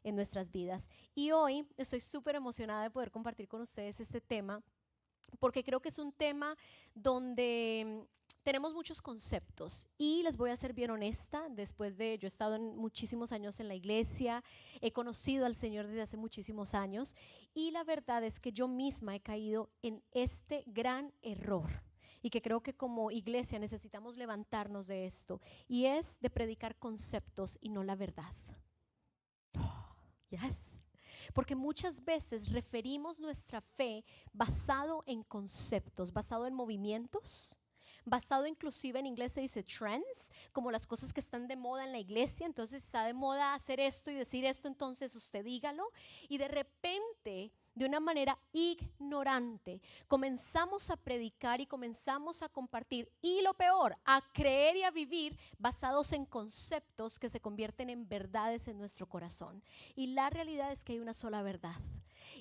en nuestras vidas. Y hoy estoy súper emocionada de poder compartir con ustedes este tema, porque creo que es un tema donde tenemos muchos conceptos y les voy a ser bien honesta, yo he estado muchísimos años en la iglesia, he conocido al Señor desde hace muchísimos años y la verdad es que yo misma he caído en este gran error y que creo que como iglesia necesitamos levantarnos de esto, y es de predicar conceptos y no la verdad. Yes. Porque muchas veces referimos nuestra fe basado en conceptos, basado en movimientos, basado inclusive en inglés se dice trends, como las cosas que están de moda en la iglesia. Entonces está de moda hacer esto y decir esto, entonces usted dígalo. Y de repente, de una manera ignorante, comenzamos a predicar y comenzamos a compartir, y lo peor, a creer y a vivir basados en conceptos que se convierten en verdades en nuestro corazón. Y la realidad es que hay una sola verdad.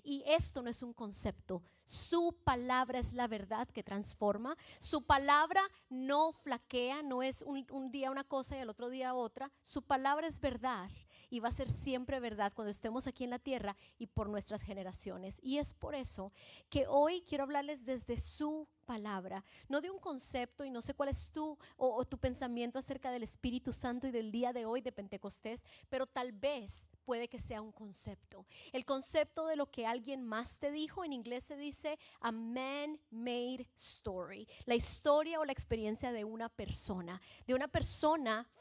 Y esto no es un concepto, su palabra es la verdad que transforma, su palabra no flaquea, no es un día una cosa y al otro día otra, su palabra es verdad y va a ser siempre verdad cuando estemos aquí en la tierra y por nuestras generaciones. Y es por eso que hoy quiero hablarles desde su palabra, no de un concepto, y no sé cuál es o tu pensamiento acerca del Espíritu Santo y del día de hoy de Pentecostés, pero tal vez puede que sea un concepto, el concepto de lo que alguien más te dijo. En inglés se dice a man-made story, la historia o la experiencia de una persona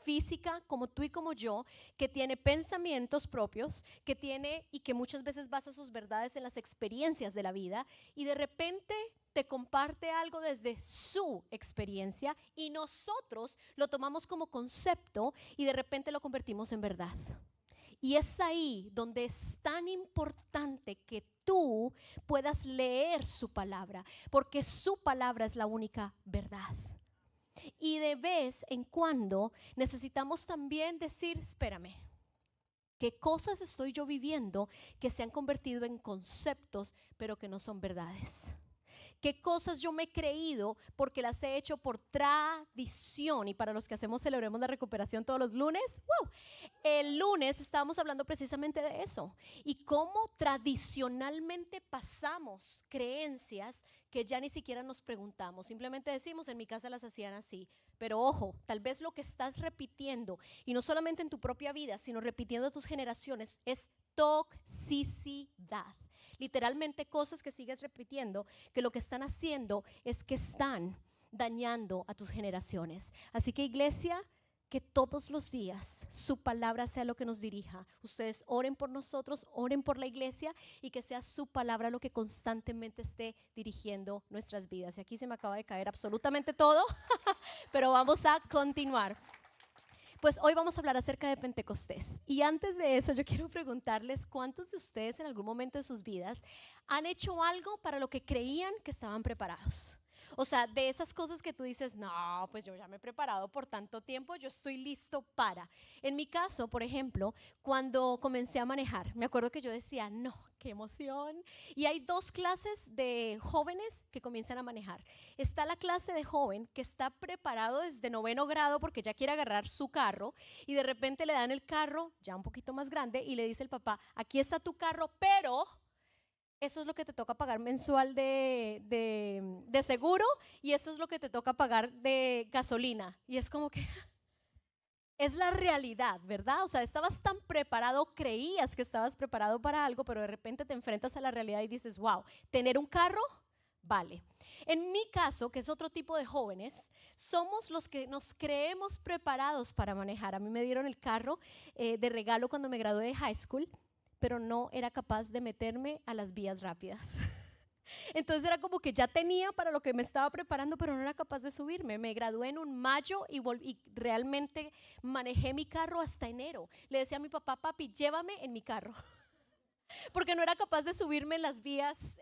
física como tú y como yo, que tiene pensamientos propios, que tiene y que muchas veces basa sus verdades en las experiencias de la vida, y de repente te comparte algo desde su experiencia y nosotros lo tomamos como concepto y de repente lo convertimos en verdad. Y es ahí donde es tan importante que tú puedas leer su palabra, porque su palabra es la única verdad. Y de vez en cuando necesitamos también decir, espérame, ¿qué cosas estoy yo viviendo que se han convertido en conceptos pero que no son verdades? ¿Qué cosas yo me he creído porque las he hecho por tradición? Y para los que celebremos la recuperación todos los lunes, ¡wow! El lunes estábamos hablando precisamente de eso y cómo tradicionalmente pasamos creencias que ya ni siquiera nos preguntamos. Simplemente decimos, en mi casa las hacían así. Pero ojo, tal vez lo que estás repitiendo, y no solamente en tu propia vida, sino repitiendo a tus generaciones, es toxicidad. Literalmente cosas que sigues repitiendo, que lo que están haciendo es que están dañando a tus generaciones. Así que, iglesia, que todos los días su palabra sea lo que nos dirija. Ustedes oren por nosotros, oren por la iglesia, y que sea su palabra lo que constantemente esté dirigiendo nuestras vidas. Y aquí se me acaba de caer absolutamente todo, pero vamos a continuar. Pues hoy vamos a hablar acerca de Pentecostés. Y antes de eso, yo quiero preguntarles, ¿cuántos de ustedes en algún momento de sus vidas han hecho algo para lo que creían que estaban preparados? O sea, de esas cosas que tú dices, no, pues yo ya me he preparado por tanto tiempo, yo estoy listo para. En mi caso, por ejemplo, cuando comencé a manejar, me acuerdo que yo decía, no, qué emoción. Y hay dos clases de jóvenes que comienzan a manejar. Está la clase de joven que está preparado desde 9º grado porque ya quiere agarrar su carro, y de repente le dan el carro ya un poquito más grande y le dice el papá, aquí está tu carro, pero eso es lo que te toca pagar mensual de seguro, y eso es lo que te toca pagar de gasolina. Y es como que es la realidad, ¿verdad? O sea, estabas tan preparado, creías que estabas preparado para algo, pero de repente te enfrentas a la realidad y dices, wow, tener un carro vale. En mi caso, que es otro tipo de jóvenes, somos los que nos creemos preparados para manejar. A mí me dieron el carro de regalo cuando me gradué de high school, pero no era capaz de meterme a las vías rápidas. Entonces era como que ya tenía para lo que me estaba preparando, pero no era capaz de subirme. Me gradué en un mayo y realmente manejé mi carro hasta enero. Le decía a mi papá, papi, llévame en mi carro, porque no era capaz de subirme en las vías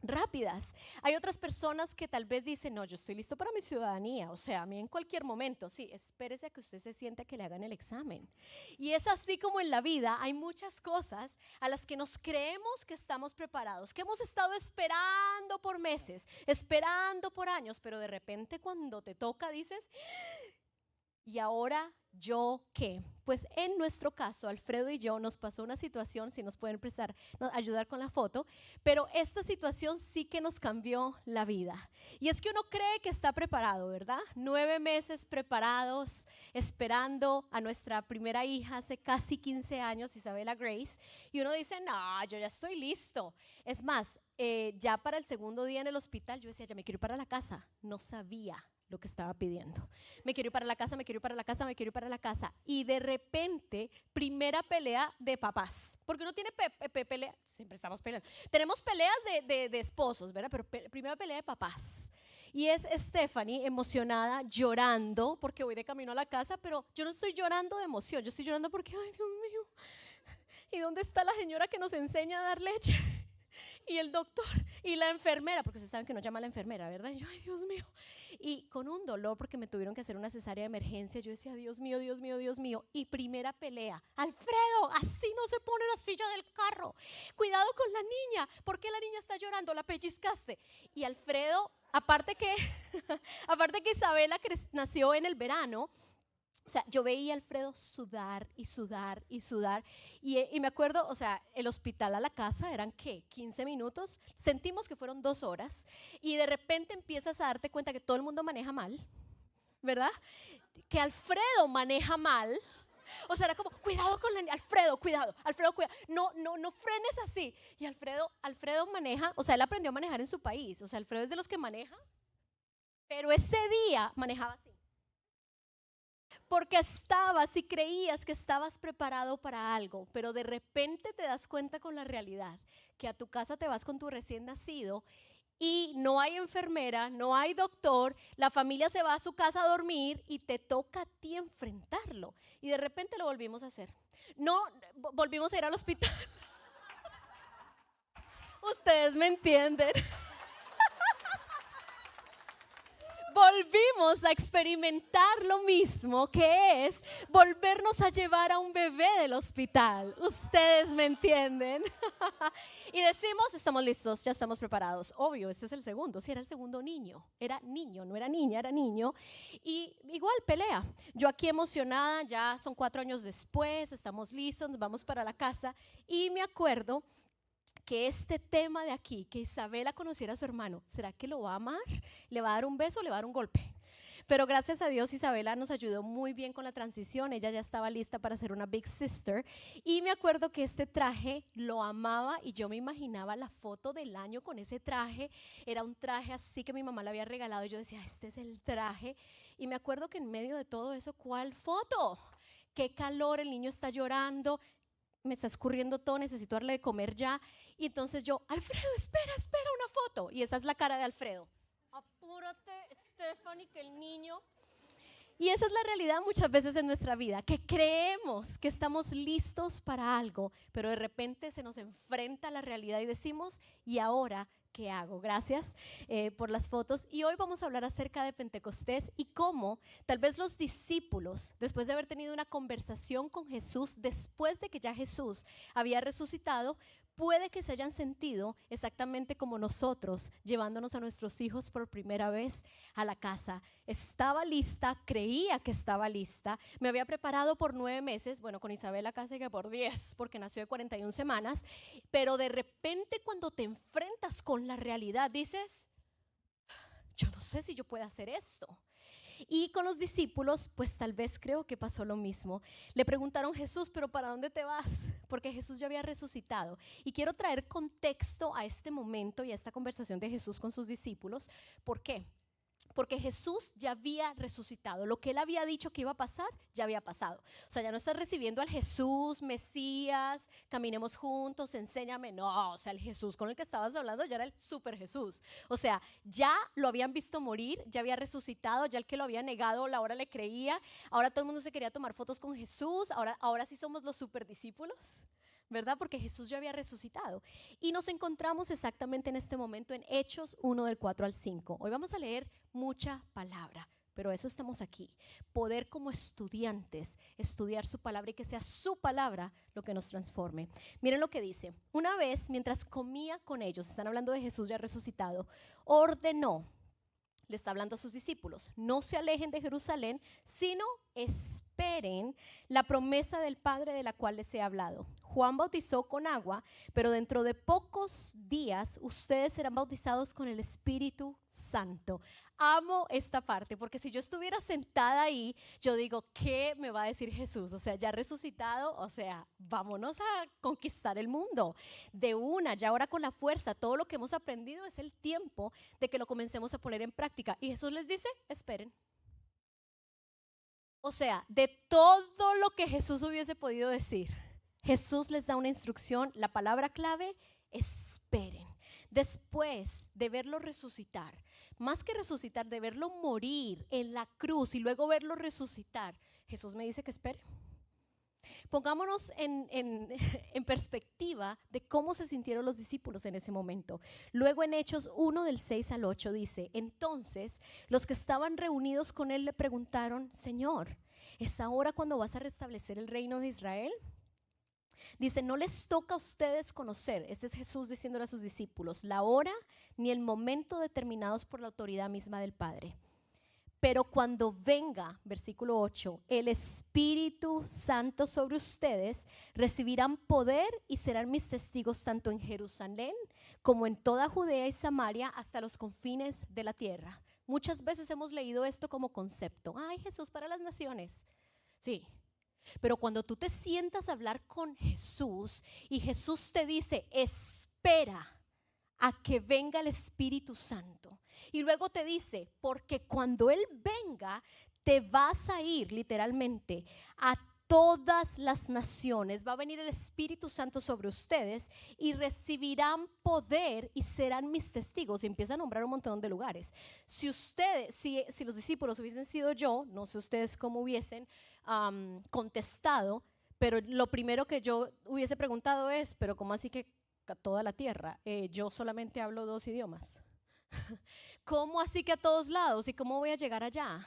rápidas. Hay otras personas que tal vez dicen, no, yo estoy listo para mi ciudadanía, o sea, a mí en cualquier momento. Sí, espérese a que usted se sienta que le hagan el examen. Y es así como en la vida hay muchas cosas a las que nos creemos que estamos preparados, que hemos estado esperando por meses, esperando por años, pero de repente cuando te toca dices, ¿Y ahora yo qué? Pues en nuestro caso, Alfredo y yo nos pasó una situación, si nos pueden ayudar con la foto, pero esta situación sí que nos cambió la vida. Y es que uno cree que está preparado, ¿verdad? 9 meses preparados, esperando a nuestra primera hija hace casi 15 años, Isabela Grace, y uno dice, no, yo ya estoy listo. Es más, ya para el segundo día en el hospital, yo decía, ya me quiero ir para la casa. No sabía lo que estaba pidiendo. Me quiero ir para la casa, me quiero ir para la casa, me quiero ir para la casa. Y de repente, primera pelea de papás. Porque uno tiene pelea, siempre estamos peleando. Tenemos peleas de esposos, ¿verdad? Pero primera pelea de papás. Y es Stephanie emocionada, llorando, porque voy de camino a la casa, pero yo no estoy llorando de emoción, yo estoy llorando porque, ay Dios mío, ¿y dónde está la señora que nos enseña a dar leche? Y el doctor y la enfermera, porque ustedes saben que no llama a la enfermera, ¿verdad? Y yo, ay Dios mío, y con un dolor porque me tuvieron que hacer una cesárea de emergencia, yo decía, Dios mío, Dios mío, Dios mío, y primera pelea, Alfredo, así no se pone la silla del carro, cuidado con la niña, ¿por qué la niña está llorando? La pellizcaste. Y Alfredo, aparte que, aparte que Isabela nació en el verano, o sea, yo veía a Alfredo sudar y sudar y sudar. Y me acuerdo, o sea, el hospital a la casa eran, ¿qué? 15 minutos. Sentimos que fueron 2 horas. Y de repente empiezas a darte cuenta que todo el mundo maneja mal, ¿verdad? Que Alfredo maneja mal. O sea, era como, cuidado con la niña, Alfredo, cuidado, no frenes así. Y Alfredo maneja, o sea, él aprendió a manejar en su país. O sea, Alfredo es de los que maneja, pero ese día manejaba así. Porque estabas y creías que estabas preparado para algo, pero de repente te das cuenta con la realidad que a tu casa te vas con tu recién nacido y no hay enfermera, no hay doctor, la familia se va a su casa a dormir y te toca a ti enfrentarlo. Y de repente lo volvimos a hacer. No, volvimos a ir al hospital. Ustedes me entienden. Volvimos a experimentar lo mismo, que es volvernos a llevar a un bebé del hospital. Ustedes me entienden. Y decimos, estamos listos, ya estamos preparados. Obvio, este es el segundo, si era el segundo niño. Era niño, no era niña, era niño. Y igual pelea. Yo aquí emocionada, ya son 4 años después, estamos listos, nos vamos para la casa. Y me acuerdo que este tema de aquí, que Isabela conociera a su hermano, ¿será que lo va a amar? ¿Le va a dar un beso o le va a dar un golpe? Pero gracias a Dios Isabela nos ayudó muy bien con la transición, ella ya estaba lista para ser una big sister y me acuerdo que este traje lo amaba y yo me imaginaba la foto del año con ese traje, era un traje así que mi mamá le había regalado y yo decía, este es el traje y me acuerdo que en medio de todo eso, ¿cuál foto? Qué calor, el niño está llorando, me está escurriendo todo, necesito darle de comer ya. Y entonces yo, Alfredo, espera una foto. Y esa es la cara de Alfredo. Apúrate, Stephanie, que el niño... Y esa es la realidad muchas veces en nuestra vida, que creemos que estamos listos para algo, pero de repente se nos enfrenta la realidad y decimos, ¿y ahora qué hago? Gracias por las fotos. Y hoy vamos a hablar acerca de Pentecostés y cómo tal vez los discípulos, después de haber tenido una conversación con Jesús, después de que ya Jesús había resucitado, puede que se hayan sentido exactamente como nosotros, llevándonos a nuestros hijos por primera vez a la casa. Estaba lista, creía que estaba lista, me había preparado por 9 meses, bueno, con Isabela casi que por 10, porque nació de 41 semanas, pero de repente cuando te enfrentas con la realidad dices, yo no sé si yo puedo hacer esto. Y con los discípulos, pues tal vez creo que pasó lo mismo. Le preguntaron, Jesús, ¿pero para dónde te vas? Porque Jesús ya había resucitado. Y quiero traer contexto a este momento y a esta conversación de Jesús con sus discípulos. ¿Por qué? Porque Jesús ya había resucitado. Lo que él había dicho que iba a pasar, ya había pasado. O sea, ya no estás recibiendo al Jesús, Mesías, caminemos juntos, enséñame. No, o sea, el Jesús con el que estabas hablando ya era el super Jesús. O sea, ya lo habían visto morir, ya había resucitado, ya el que lo había negado, ahora le creía. Ahora todo el mundo se quería tomar fotos con Jesús. Ahora sí somos los super discípulos, ¿verdad? Porque Jesús ya había resucitado. Y nos encontramos exactamente en este momento en Hechos 1 del 4 al 5. Hoy vamos a leer mucha palabra, pero eso estamos aquí. Poder como estudiantes estudiar su palabra y que sea su palabra lo que nos transforme. Miren lo que dice. Una vez, mientras comía con ellos, están hablando de Jesús ya resucitado, ordenó. le está hablando a sus discípulos, no se alejen de Jerusalén, sino esperen la promesa del Padre de la cual les he hablado. Juan bautizó con agua, pero dentro de pocos días ustedes serán bautizados con el Espíritu Santo. Amo esta parte, porque si yo estuviera sentada ahí, yo digo, ¿qué me va a decir Jesús? O sea, ya resucitado, o sea, vámonos a conquistar el mundo. De una, ya ahora con la fuerza, todo lo que hemos aprendido es el tiempo de que lo comencemos a poner en práctica. Y Jesús les dice, esperen. O sea, de todo lo que Jesús hubiese podido decir, Jesús les da una instrucción, la palabra clave, esperen. Después de verlo resucitar, más que resucitar, de verlo morir en la cruz y luego verlo resucitar, Jesús me dice que espere. Pongámonos en perspectiva de cómo se sintieron los discípulos en ese momento. Luego en Hechos 1 del 6 al 8 dice, entonces los que estaban reunidos con él le preguntaron, Señor, ¿es ahora cuando vas a restablecer el reino de Israel? Dice, no les toca a ustedes conocer, este es Jesús diciéndole a sus discípulos, la hora ni el momento determinados por la autoridad misma del Padre. Pero cuando venga, versículo 8, el Espíritu Santo sobre ustedes, recibirán poder y serán mis testigos tanto en Jerusalén como en toda Judea y Samaria hasta los confines de la tierra. Muchas veces hemos leído esto como concepto. Ay, Jesús para las naciones. Sí. Pero cuando tú te sientas a hablar con Jesús y Jesús te dice, espera a que venga el Espíritu Santo. Y luego te dice, porque cuando Él venga, te vas a ir literalmente a todas las naciones. Va a venir el Espíritu Santo sobre ustedes y recibirán poder y serán mis testigos. Y empieza a nombrar un montón de lugares. Si ustedes, si los discípulos hubiesen sido yo, no sé ustedes cómo hubiesen contestado, pero lo primero que yo hubiese preguntado es, pero ¿cómo así que a toda la tierra? Yo solamente hablo 2 idiomas. ¿Cómo así que a todos lados? ¿Y cómo voy a llegar allá?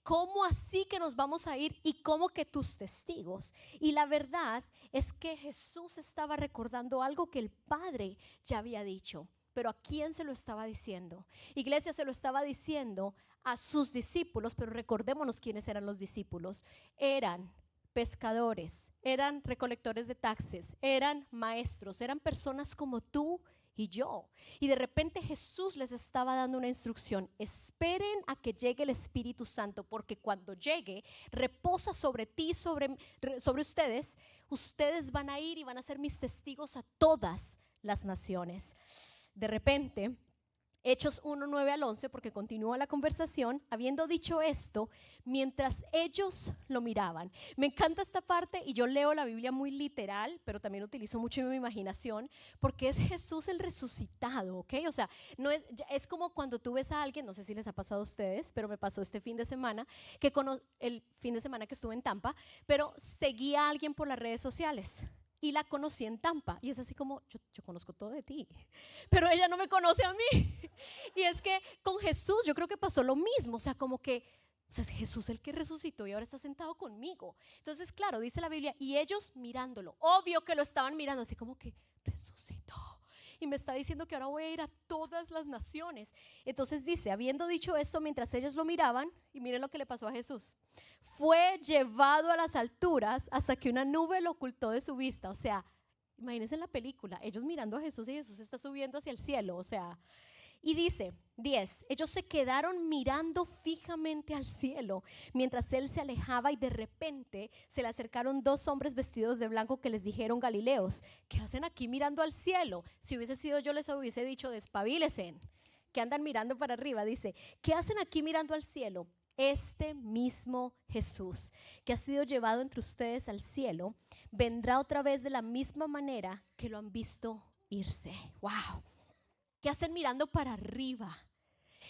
¿Cómo así que nos vamos a ir? ¿Y cómo que tus testigos? Y la verdad es que Jesús estaba recordando algo que el Padre ya había dicho. Pero ¿a quién se lo estaba diciendo? Iglesia, se lo estaba diciendo a sus discípulos, pero recordémonos quiénes eran los discípulos. Eran pescadores, eran recolectores de taxes, eran maestros, eran personas como tú y yo. Y de repente Jesús les estaba dando una instrucción: esperen a que llegue el Espíritu Santo, porque cuando llegue, reposa sobre ti, sobre ustedes. Ustedes van a ir y van a ser mis testigos a todas las naciones. De repente, Hechos 1, 9 al 11, porque continúa la conversación, habiendo dicho esto, mientras ellos lo miraban. Me encanta esta parte y yo leo la Biblia muy literal, pero también utilizo mucho mi imaginación, porque es Jesús el resucitado, ¿ok? O sea, no es como cuando tú ves a alguien, no sé si les ha pasado a ustedes, pero me pasó este fin de semana, el fin de semana que estuve en Tampa, pero seguía a alguien por las redes sociales. Y la conocí en Tampa. Y es así como, yo conozco todo de ti, pero ella no me conoce a mí. Y es que con Jesús yo creo que pasó lo mismo. O sea, como que, o sea, es Jesús el que resucitó y ahora está sentado conmigo. Entonces, claro, dice la Biblia, y ellos mirándolo, obvio que lo estaban mirando, así como que resucitó. Y me está diciendo que ahora voy a ir a todas las naciones. Entonces dice, habiendo dicho esto, mientras ellos lo miraban, y miren lo que le pasó a Jesús, fue llevado a las alturas hasta que una nube lo ocultó de su vista. O sea, imagínense en la película, ellos mirando a Jesús y Jesús está subiendo hacia el cielo. O sea, y dice 10, ellos se quedaron mirando fijamente al cielo mientras él se alejaba, y de repente se le acercaron 2 hombres vestidos de blanco que les dijeron: Galileos, ¿qué hacen aquí mirando al cielo? Si hubiese sido yo, les hubiese dicho: despabilesen, que andan mirando para arriba. Dice, ¿qué hacen aquí mirando al cielo? Este mismo Jesús que ha sido llevado entre ustedes al cielo vendrá otra vez de la misma manera que lo han visto irse. Wow. ¿Qué hacen mirando para arriba?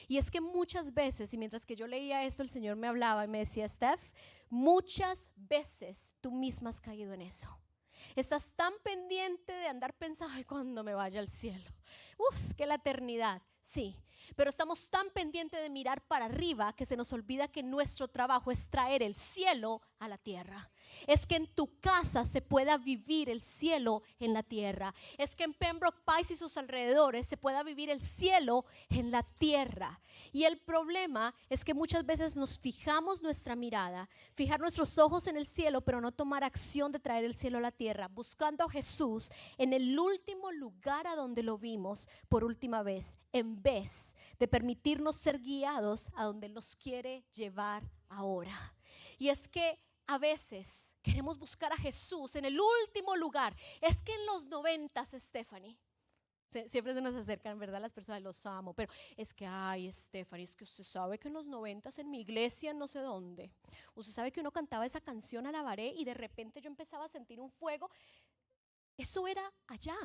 Y es que muchas veces, y mientras que yo leía esto, el Señor me hablaba y me decía: Steph, muchas veces tú misma has caído en eso. Estás tan pendiente de andar pensando: ay, cuando me vaya al cielo, que la eternidad. Sí, pero estamos tan pendientes de mirar para arriba que se nos olvida que nuestro trabajo es traer el cielo a la tierra. Es que en tu casa se pueda vivir el cielo en la tierra. Es que en Pembroke Pines y sus alrededores se pueda vivir el cielo en la tierra. Y el problema es que muchas veces nos fijamos nuestra mirada, fijar nuestros ojos en el cielo, pero no tomar acción de traer el cielo a la tierra, buscando a Jesús en el último lugar a donde lo vimos por última vez, en vez de permitirnos ser guiados a donde nos quiere llevar ahora. Y es que a veces queremos buscar a Jesús en el último lugar. Es que en los 90s, Stephanie, siempre se nos acercan, ¿verdad? Las personas, los amo, pero es que, ay, Stephanie, es que usted sabe que en los 90s en mi iglesia no sé dónde, usted sabe que uno cantaba esa canción Alabaré y de repente yo empezaba a sentir un fuego. Eso era allá.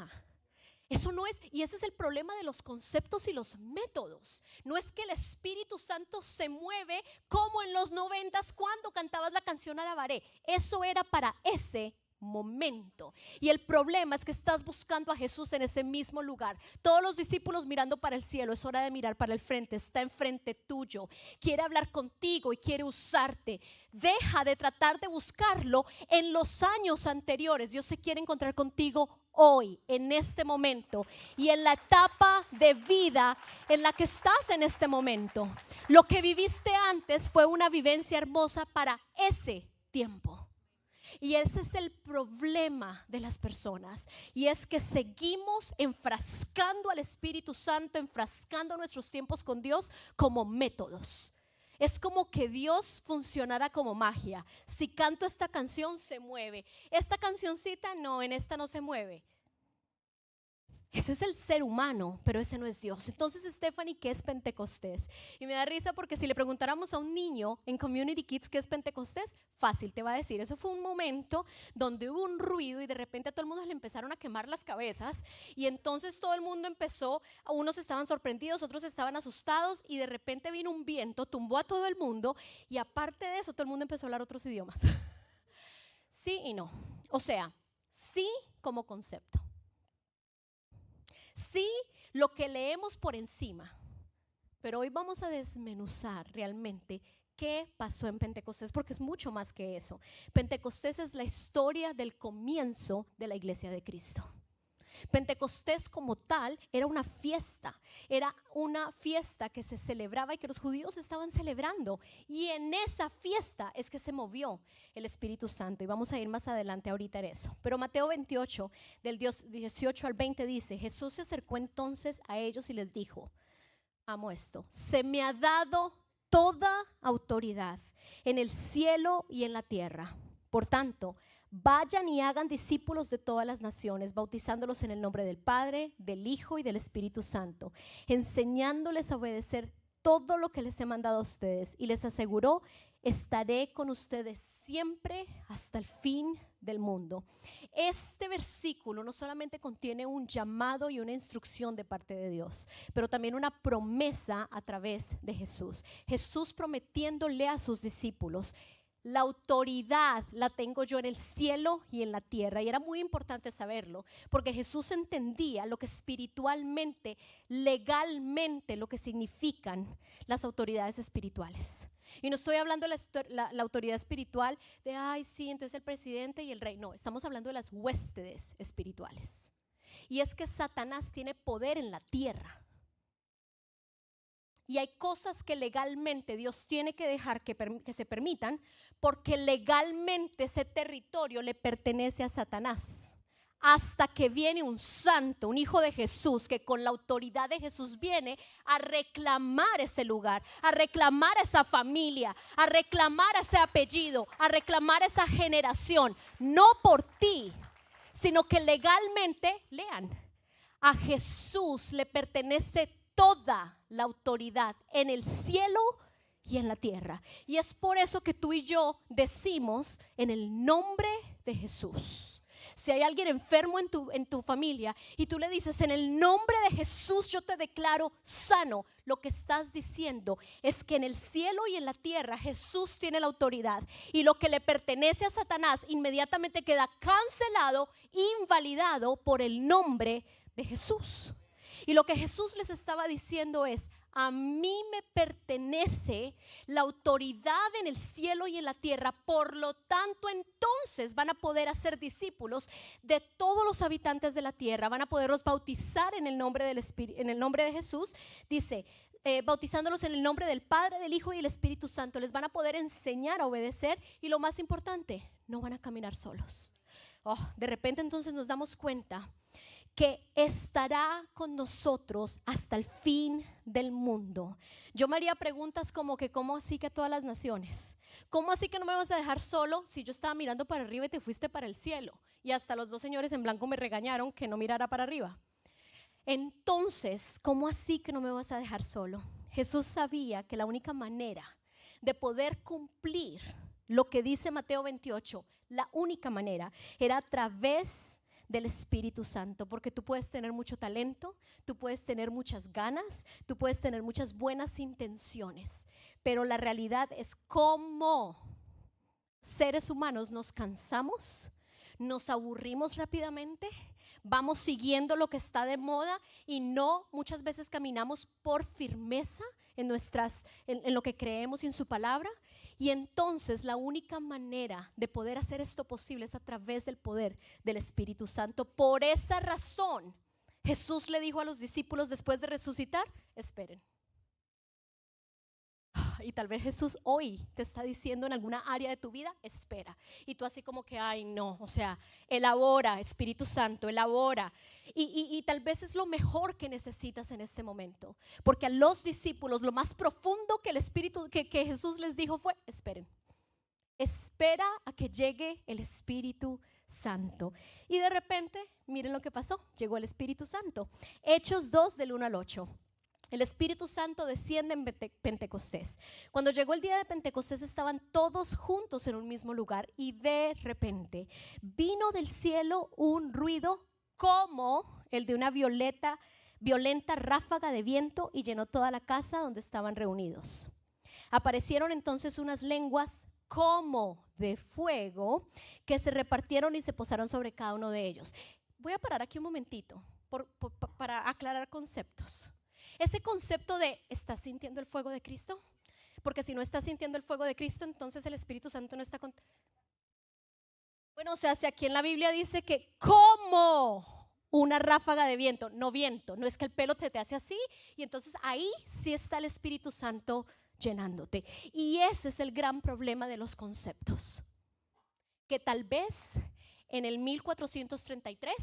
Eso no es, y ese es el problema de los conceptos y los métodos. No es que el Espíritu Santo se mueve como en los 90s cuando cantabas la canción Alabaré. Eso era para ese momento. Y el problema es que estás buscando a Jesús en ese mismo lugar. Todos los discípulos mirando para el cielo. Es hora de mirar para el frente. Está enfrente tuyo. Quiere hablar contigo y quiere usarte. Deja de tratar de buscarlo en los años anteriores. Dios se quiere encontrar contigo hoy, en este momento y en la etapa de vida en la que estás en este momento. Lo que viviste antes fue una vivencia hermosa para ese tiempo. Y ese es el problema de las personas, y es que seguimos enfrascando al Espíritu Santo, enfrascando nuestros tiempos con Dios como métodos. Es como que Dios funcionara como magia. Si canto esta canción se mueve, esta cancioncita no, en esta no se mueve. Ese es el ser humano, pero ese no es Dios. Entonces, Stephanie, ¿qué es Pentecostés? Y me da risa porque si le preguntáramos a un niño en Community Kids qué es Pentecostés, fácil te va a decir. Eso fue un momento donde hubo un ruido y de repente a todo el mundo le empezaron a quemar las cabezas, y entonces todo el mundo empezó, unos estaban sorprendidos, otros estaban asustados, y de repente vino un viento, tumbó a todo el mundo, y aparte de eso todo el mundo empezó a hablar otros idiomas. Sí y no. O sea, sí como concepto. Sí, lo que leemos por encima, pero hoy vamos a desmenuzar realmente qué pasó en Pentecostés, porque es mucho más que eso. Pentecostés es la historia del comienzo de la iglesia de Cristo. Pentecostés como tal era una fiesta que se celebraba y que los judíos estaban celebrando, y en esa fiesta es que se movió el Espíritu Santo, y vamos a ir más adelante ahorita en eso. Pero Mateo 28 del 18 al 20 dice: Jesús se acercó entonces a ellos y les dijo, amo esto, se me ha dado toda autoridad en el cielo y en la tierra. Por tanto, vayan y hagan discípulos de todas las naciones, bautizándolos en el nombre del Padre, del Hijo y del Espíritu Santo, enseñándoles a obedecer todo lo que les he mandado a ustedes. Y les aseguró, estaré con ustedes siempre hasta el fin del mundo. Este versículo no solamente contiene un llamado y una instrucción de parte de Dios, pero también una promesa a través de Jesús. Jesús prometiéndole a sus discípulos: la autoridad la tengo yo en el cielo y en la tierra. Y era muy importante saberlo, porque Jesús entendía lo que espiritualmente, legalmente, lo que significan las autoridades espirituales. Y no estoy hablando de la autoridad espiritual de, ay, sí, entonces el presidente y el rey. No, estamos hablando de las huéspedes espirituales. Y es que Satanás tiene poder en la tierra. Y hay cosas que legalmente Dios tiene que dejar que se permitan, porque legalmente ese territorio le pertenece a Satanás. Hasta que viene un santo, un hijo de Jesús, que con la autoridad de Jesús viene a reclamar ese lugar, a reclamar esa familia, a reclamar ese apellido, a reclamar esa generación. No por ti, sino que legalmente, lean, a Jesús le pertenece toda la autoridad en el cielo y en la tierra. Y es por eso que tú y yo decimos en el nombre de Jesús. Si hay alguien enfermo en tu familia y tú le dices, en el nombre de Jesús yo te declaro sano, lo que estás diciendo es que en el cielo y en la tierra Jesús tiene la autoridad, y lo que le pertenece a Satanás inmediatamente queda cancelado, invalidado por el nombre de Jesús. Y lo que Jesús les estaba diciendo es: a mí me pertenece la autoridad en el cielo y en la tierra, por lo tanto entonces van a poder hacer discípulos de todos los habitantes de la tierra, van a poderlos bautizar en el nombre del Espíritu, en el nombre de Jesús, dice, bautizándolos en el nombre del Padre, del Hijo y del Espíritu Santo. Les van a poder enseñar a obedecer, y lo más importante, no van a caminar solos. De repente entonces nos damos cuenta que estará con nosotros hasta el fin del mundo. Yo me haría preguntas como que: ¿cómo así que todas las naciones? ¿Cómo así que no me vas a dejar solo si yo estaba mirando para arriba y te fuiste para el cielo? Y hasta los dos señores en blanco me regañaron que no mirara para arriba. Entonces, ¿cómo así que no me vas a dejar solo? Jesús sabía que la única manera de poder cumplir lo que dice Mateo 28, la única manera era a través del Espíritu Santo, porque tú puedes tener mucho talento, tú puedes tener muchas ganas, tú puedes tener muchas buenas intenciones, pero la realidad es cómo seres humanos nos cansamos, nos aburrimos rápidamente, vamos siguiendo lo que está de moda y no muchas veces caminamos por firmeza en lo que creemos y en su palabra. Y entonces la única manera de poder hacer esto posible es a través del poder del Espíritu Santo. Por esa razón Jesús le dijo a los discípulos después de resucitar: esperen. Y tal vez Jesús hoy te está diciendo en alguna área de tu vida: espera. Y tú así como que: ay no, o sea, elabora, Espíritu Santo, elabora. Y tal vez es lo mejor que necesitas en este momento, porque a los discípulos lo más profundo que el Espíritu, que Jesús les dijo fue: esperen. Espera a que llegue el Espíritu Santo. Y de repente, miren lo que pasó, llegó el Espíritu Santo. Hechos 2 del 1 al 8. El Espíritu Santo desciende en Pentecostés. Cuando llegó el día de Pentecostés estaban todos juntos en un mismo lugar, y de repente vino del cielo un ruido como el de una violenta ráfaga de viento, y llenó toda la casa donde estaban reunidos. Aparecieron entonces unas lenguas como de fuego que se repartieron y se posaron sobre cada uno de ellos. Voy a parar aquí un momentito para aclarar conceptos. Ese concepto de: ¿estás sintiendo el fuego de Cristo? Porque si no estás sintiendo el fuego de Cristo, entonces el Espíritu Santo no está con... Bueno, o sea, si aquí en la Biblia dice que como una ráfaga de viento, no es que el pelo te hace así, y entonces ahí sí está el Espíritu Santo llenándote. Y ese es el gran problema de los conceptos, que tal vez en el 1433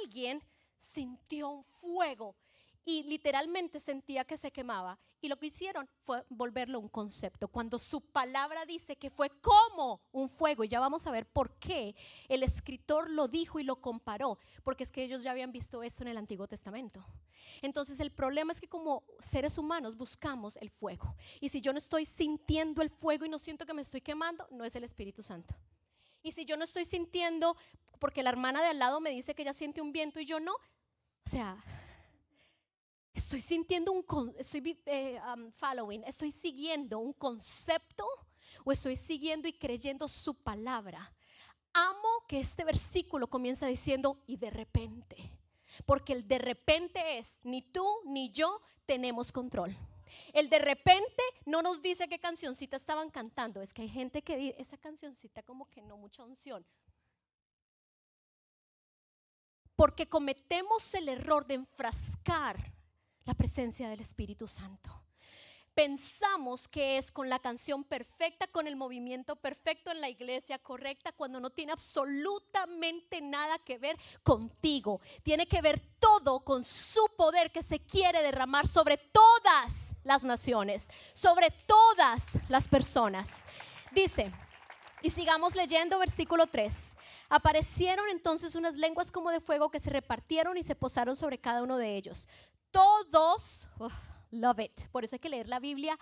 alguien sintió un fuego y literalmente sentía que se quemaba, y lo que hicieron fue volverlo un concepto, cuando su palabra dice que fue como un fuego. Y ya vamos a ver por qué el escritor lo dijo y lo comparó, porque es que ellos ya habían visto eso en el Antiguo Testamento. Entonces el problema es que como seres humanos buscamos el fuego, y si yo no estoy sintiendo el fuego y no siento que me estoy quemando, no es el Espíritu Santo. Y si yo no estoy sintiendo, porque la hermana de al lado me dice que ella siente un viento y yo no, o sea, estoy sintiendo estoy siguiendo un concepto, o estoy siguiendo y creyendo su palabra. Amo que este versículo comienza diciendo: y de repente, porque el de repente es: ni tú ni yo tenemos control. El de repente no nos dice qué cancioncita estaban cantando. Es que hay gente que dice: esa cancioncita como que no, mucha unción. Porque cometemos el error de enfrascar la presencia del Espíritu Santo. Pensamos que es con la canción perfecta, con el movimiento perfecto, en la iglesia correcta, cuando no tiene absolutamente nada que ver contigo. Tiene que ver todo con su poder que se quiere derramar sobre todas las naciones, sobre todas las personas. Dice, y sigamos leyendo, versículo 3. Aparecieron entonces unas lenguas como de fuego que se repartieron y se posaron sobre cada uno de ellos. Todos, love it, por eso hay que leer la Biblia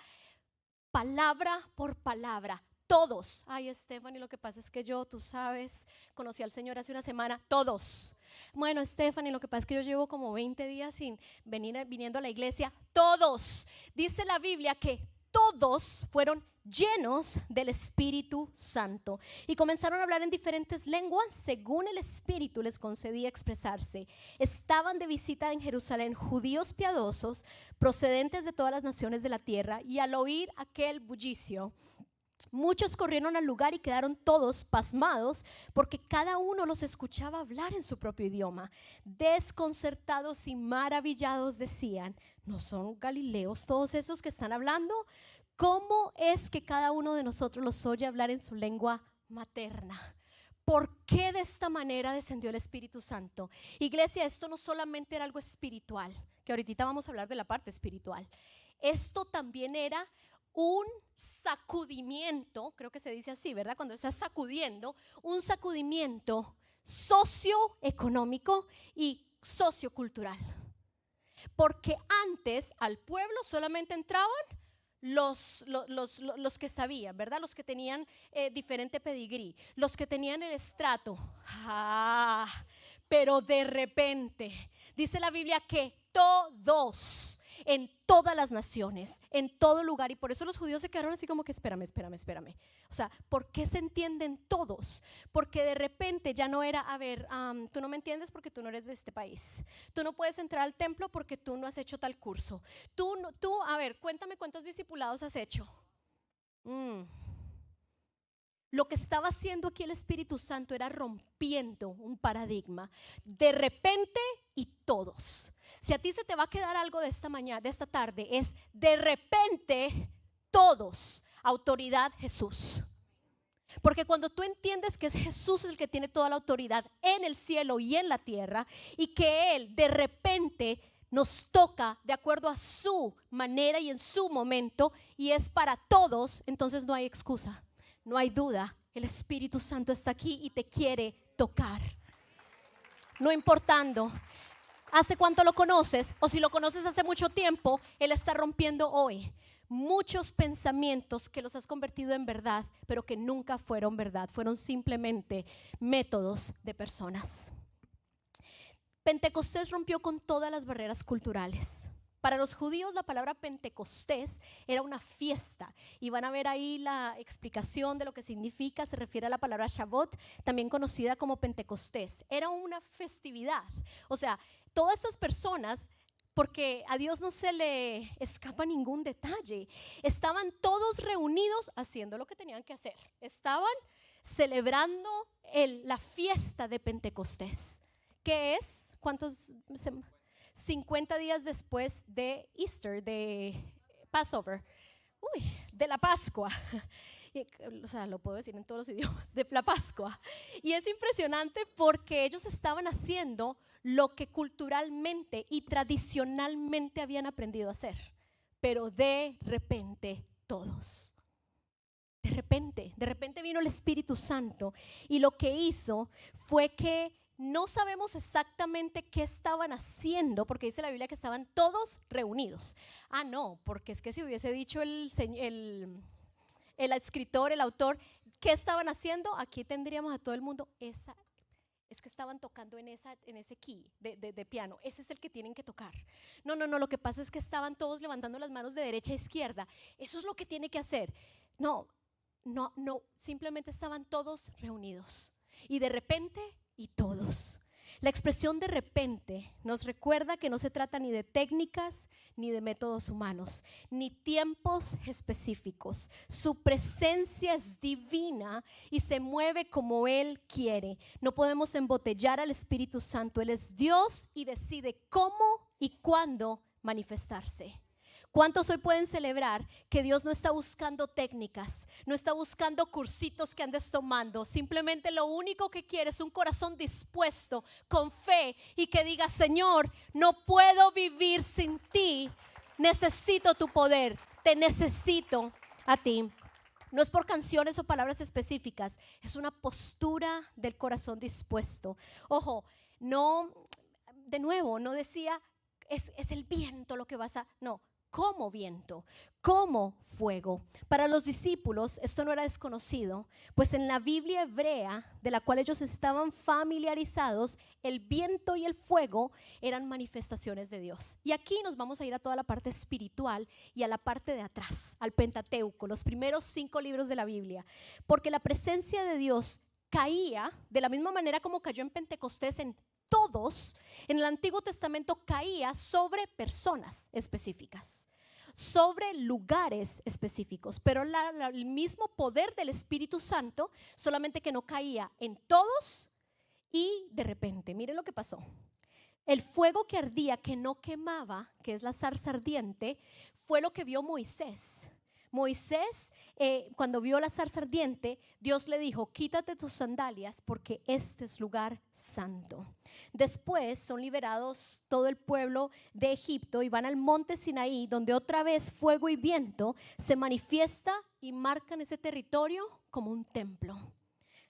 palabra por palabra. Todos. Ay, Stephanie, lo que pasa es que yo, tú sabes, conocí al Señor hace una semana. Todos. Bueno, Stephanie, lo que pasa es que yo llevo como 20 días sin viniendo a la iglesia. Todos. Dice la Biblia que todos fueron llenos del Espíritu Santo y comenzaron a hablar en diferentes lenguas según el Espíritu les concedía expresarse. Estaban de visita en Jerusalén judíos piadosos procedentes de todas las naciones de la tierra, y al oír aquel bullicio, muchos corrieron al lugar y quedaron todos pasmados, porque cada uno los escuchaba hablar en su propio idioma. Desconcertados y maravillados decían: ¿no son galileos todos esos que están hablando? ¿Cómo es que cada uno de nosotros los oye hablar en su lengua materna? ¿Por qué de esta manera descendió el Espíritu Santo? Iglesia, esto no solamente era algo espiritual, que ahorita vamos a hablar de la parte espiritual. Esto también era un sacudimiento, creo que se dice así, ¿verdad? Cuando estás sacudiendo, un sacudimiento socioeconómico y sociocultural. Porque antes al pueblo solamente entraban los que sabían, ¿verdad? Los que tenían diferente pedigrí, los que tenían el estrato. Pero de repente, dice la Biblia que todos, en todas las naciones, en todo lugar, y por eso los judíos se quedaron así como que espérame. O sea, ¿por qué se entienden todos? Porque de repente ya no era, a ver, tú no me entiendes porque tú no eres de este país. Tú no puedes entrar al templo porque tú no has hecho tal curso. A ver, cuéntame cuántos discipulados has hecho. Lo que estaba haciendo aquí el Espíritu Santo era rompiendo un paradigma. De repente y todos. Si a ti se te va a quedar algo de esta mañana, de esta tarde, es de repente todos. Autoridad Jesús. Porque cuando tú entiendes que es Jesús el que tiene toda la autoridad en el cielo y en la tierra, y que Él de repente nos toca de acuerdo a su manera y en su momento, y es para todos, entonces no hay excusa. No hay duda, el Espíritu Santo está aquí y te quiere tocar. No importando hace cuánto lo conoces o si lo conoces hace mucho tiempo, Él está rompiendo hoy muchos pensamientos que los has convertido en verdad, pero que nunca fueron verdad, fueron simplemente métodos de personas. Pentecostés rompió con todas las barreras culturales. Para los judíos la palabra Pentecostés era una fiesta, y van a ver ahí la explicación de lo que significa. Se refiere a la palabra Shavuot, también conocida como Pentecostés. Era una festividad, o sea, todas estas personas, porque a Dios no se le escapa ningún detalle, estaban todos reunidos haciendo lo que tenían que hacer. Estaban celebrando la fiesta de Pentecostés, que es, ¿cuántos? 50 días después de Easter, de Passover, de la Pascua. O sea, lo puedo decir en todos los idiomas, de la Pascua. Y es impresionante porque ellos estaban haciendo lo que culturalmente y tradicionalmente habían aprendido a hacer, pero de repente todos. De repente vino el Espíritu Santo, y lo que hizo fue que no sabemos exactamente qué estaban haciendo, porque dice la Biblia que estaban todos reunidos. No, porque es que si hubiese dicho el escritor, el autor, ¿qué estaban haciendo? Aquí tendríamos a todo el mundo. Es que estaban tocando en ese key de piano. Ese es el que tienen que tocar. No, lo que pasa es que estaban todos levantando las manos de derecha a izquierda. Eso es lo que tiene que hacer. No, simplemente estaban todos reunidos. Y de repente y todos. La expresión de repente nos recuerda que no se trata ni de técnicas ni de métodos humanos, ni tiempos específicos. Su presencia es divina y se mueve como Él quiere. No podemos embotellar al Espíritu Santo. Él es Dios y decide cómo y cuándo manifestarse. ¿Cuántos hoy pueden celebrar que Dios no está buscando técnicas, no está buscando cursitos que andes tomando? Simplemente lo único que quiere es un corazón dispuesto, con fe, y que diga: Señor, no puedo vivir sin ti, necesito tu poder, te necesito a ti. No es por canciones o palabras específicas, es una postura del corazón dispuesto. Ojo, no, de nuevo, no decía es el viento lo que vas a, no. como viento, como fuego. Para los discípulos esto no era desconocido, pues en la Biblia hebrea, de la cual ellos estaban familiarizados, el viento y el fuego eran manifestaciones de Dios. Y aquí nos vamos a ir a toda la parte espiritual y a la parte de atrás, al Pentateuco, los primeros 5 libros de la Biblia, porque la presencia de Dios caía de la misma manera como cayó en Pentecostés en todos. En el Antiguo Testamento caía sobre personas específicas, sobre lugares específicos, pero el mismo poder del Espíritu Santo, solamente que no caía en todos y de repente. Miren lo que pasó. El fuego que ardía, que no quemaba, que es la zarza ardiente, fue lo que vio Moisés. Moisés, cuando vio la zarza ardiente, Dios le dijo: quítate tus sandalias porque este es lugar santo. Después son liberados todo el pueblo de Egipto y van al monte Sinaí, donde otra vez fuego y viento se manifiesta y marcan ese territorio como un templo.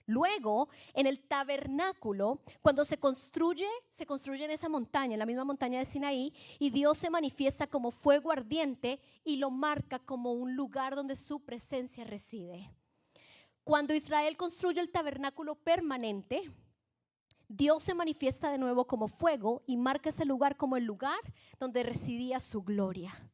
Luego, en el tabernáculo, cuando se construye en esa montaña, en la misma montaña de Sinaí, y Dios se manifiesta como fuego ardiente y lo marca como un lugar donde su presencia reside. Cuando Israel construye el tabernáculo permanente, Dios se manifiesta de nuevo como fuego y marca ese lugar como el lugar donde residía su gloria.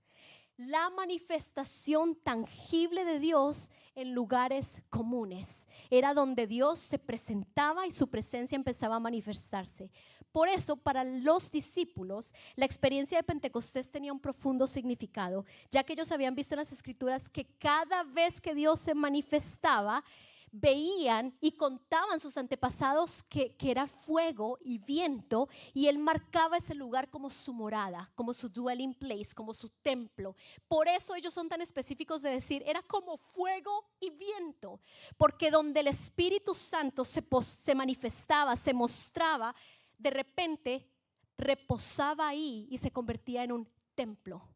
La manifestación tangible de Dios en lugares comunes era donde Dios se presentaba y su presencia empezaba a manifestarse. Por eso, para los discípulos, la experiencia de Pentecostés tenía un profundo significado, ya que ellos habían visto en las Escrituras que cada vez que Dios se manifestaba, veían y contaban sus antepasados que era fuego y viento, y él marcaba ese lugar como su morada, como su dwelling place, como su templo. Por eso ellos son tan específicos de decir, era como fuego y viento, porque donde el Espíritu Santo se manifestaba, se mostraba, de repente reposaba ahí y se convertía en un templo.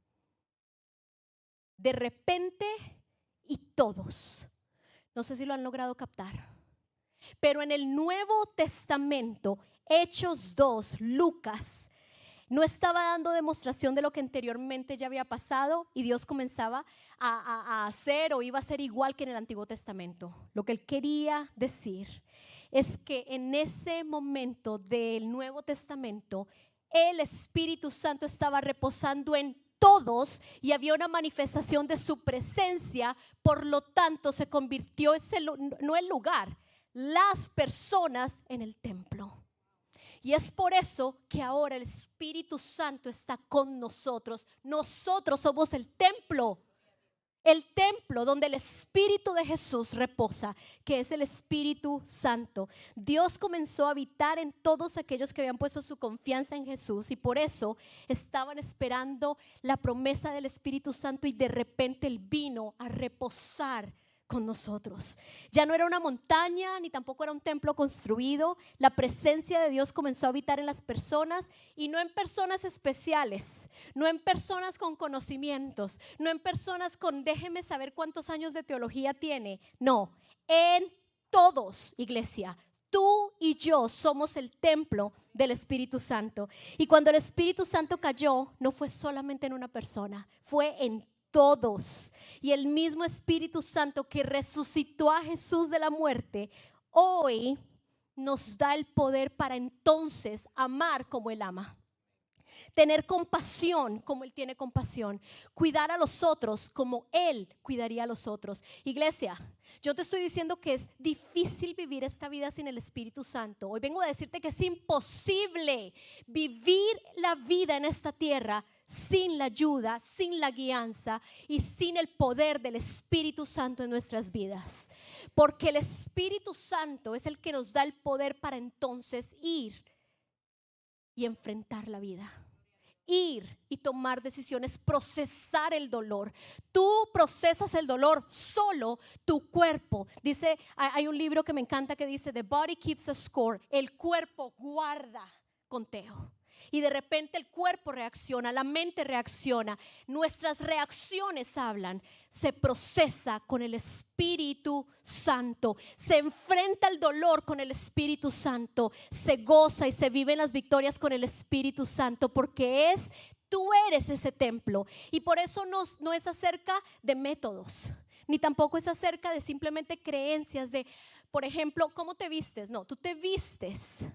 De repente, y todos. No sé si lo han logrado captar. Pero en el Nuevo Testamento, Hechos 2, Lucas, no estaba dando demostración de lo que anteriormente ya había pasado y Dios comenzaba a hacer o iba a ser igual que en el Antiguo Testamento. Lo que él quería decir es que en ese momento del Nuevo Testamento, el Espíritu Santo estaba reposando en todos y había una manifestación de su presencia. Por lo tanto, se convirtió no el lugar, las personas en el templo. Y es por eso que ahora el Espíritu Santo está con nosotros. Nosotros somos el templo donde el Espíritu de Jesús reposa, que es el Espíritu Santo. Dios comenzó a habitar en todos aquellos que habían puesto su confianza en Jesús, y por eso estaban esperando la promesa del Espíritu Santo, y de repente Él vino a reposar con nosotros. Ya no era una montaña ni tampoco era un templo construido. La presencia de Dios comenzó a habitar en las personas, y no en personas especiales, no en personas con conocimientos, no en personas con déjeme saber cuántos años de teología tiene. No, en todos, iglesia. Tú y yo somos el templo del Espíritu Santo. Y cuando el Espíritu Santo cayó, no fue solamente en una persona, fue en todos. Y el mismo Espíritu Santo que resucitó a Jesús de la muerte, hoy nos da el poder para entonces amar como Él ama, tener compasión como Él tiene compasión, cuidar a los otros como Él cuidaría a los otros. Iglesia, yo te estoy diciendo que es difícil vivir esta vida sin el Espíritu Santo. Hoy vengo a decirte que es imposible vivir la vida en esta tierra sin la ayuda, sin la guianza y sin el poder del Espíritu Santo en nuestras vidas. Porque el Espíritu Santo es el que nos da el poder para entonces ir y enfrentar la vida. Ir y tomar decisiones, procesar el dolor. Tú procesas el dolor solo tu cuerpo. Dice, hay un libro que me encanta que dice The body keeps a score. El cuerpo guarda conteo. Y de repente el cuerpo reacciona, la mente reacciona, nuestras reacciones hablan, se procesa con el Espíritu Santo, se enfrenta el dolor con el Espíritu Santo, se goza y se viven las victorias con el Espíritu Santo, porque tú eres ese templo. Y por eso no es acerca de métodos, ni tampoco es acerca de simplemente creencias de, por ejemplo, ¿cómo te vistes? No, tú te vistes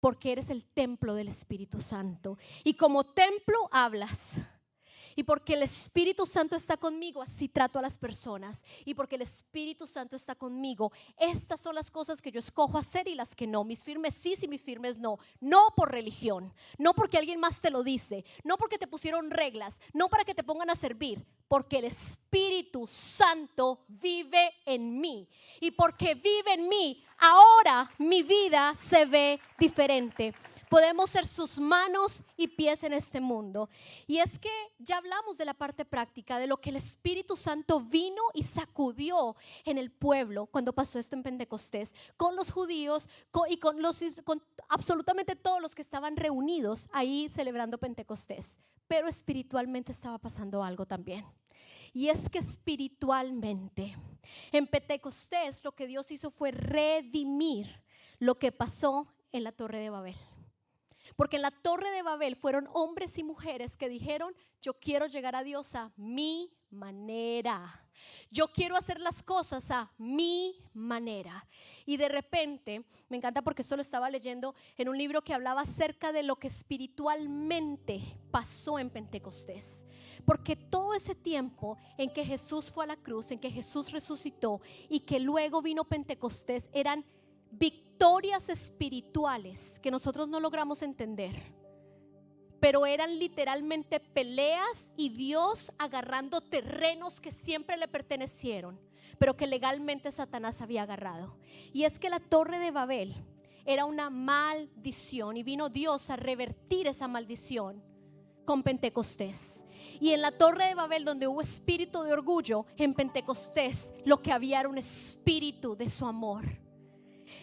porque eres el templo del Espíritu Santo. Y como templo hablas. Y porque el Espíritu Santo está conmigo, así trato a las personas. Y porque el Espíritu Santo está conmigo, estas son las cosas que yo escojo hacer y las que no. Mis firmes sí y mis firmes no. No por religión, no porque alguien más te lo dice, no porque te pusieron reglas, no para que te pongan a servir. Porque el Espíritu Santo vive en mí. Y porque vive en mí, ahora mi vida se ve diferente. Podemos ser sus manos y pies en este mundo. Y es que ya hablamos de la parte práctica, de lo que el Espíritu Santo vino y sacudió en el pueblo cuando pasó esto en Pentecostés, con los judíos y con absolutamente todos los que estaban reunidos ahí celebrando Pentecostés. Pero espiritualmente estaba pasando algo también. Y es que espiritualmente en Pentecostés lo que Dios hizo fue redimir lo que pasó en la Torre de Babel. Porque en la Torre de Babel fueron hombres y mujeres que dijeron: yo quiero llegar a Dios a mi manera, yo quiero hacer las cosas a mi manera. Y de repente, me encanta porque esto lo estaba leyendo en un libro que hablaba acerca de lo que espiritualmente pasó en Pentecostés. Porque todo ese tiempo en que Jesús fue a la cruz, en que Jesús resucitó y que luego vino Pentecostés, eran victorias espirituales que nosotros no logramos entender, pero eran literalmente peleas y Dios agarrando terrenos que siempre le pertenecieron, pero que legalmente Satanás había agarrado. Y es que la Torre de Babel era una maldición y vino Dios a revertir esa maldición con Pentecostés. Y en la Torre de Babel, donde hubo espíritu de orgullo, en Pentecostés lo que había era un espíritu de su amor.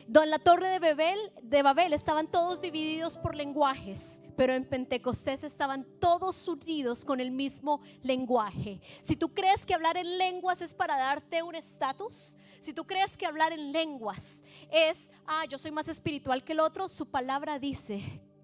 En la Torre de Babel estaban todos divididos por lenguajes, pero en Pentecostés estaban todos unidos con el mismo lenguaje. Si tú crees que hablar en lenguas es para darte un estatus, si tú crees que hablar en lenguas es, yo soy más espiritual que el otro, su palabra dice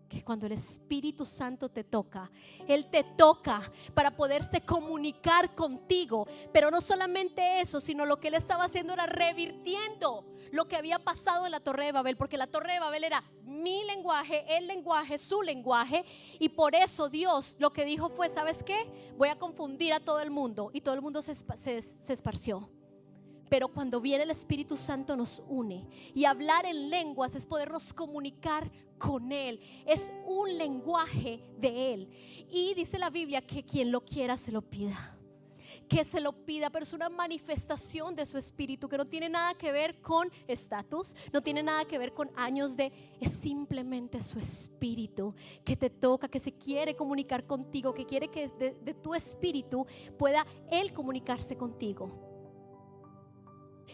que cuando el Espíritu Santo te toca, Él te toca para poderse comunicar contigo. Pero no solamente eso, sino lo que Él estaba haciendo era revirtiendo lo que había pasado en la Torre de Babel, porque la Torre de Babel era mi lenguaje, el lenguaje, su lenguaje. Y por eso Dios lo que dijo fue: ¿sabes qué? Voy a confundir a todo el mundo. Y todo el mundo se esparció. Pero cuando viene el Espíritu Santo nos une. Y hablar en lenguas es podernos comunicar con Él. Es un lenguaje de Él. Y dice la Biblia que quien lo quiera se lo pida. Que se lo pida, pero es una manifestación de su espíritu que no tiene nada que ver con estatus, no tiene nada que ver con años es simplemente su espíritu que te toca, que se quiere comunicar contigo, que quiere que de tu espíritu pueda Él comunicarse contigo.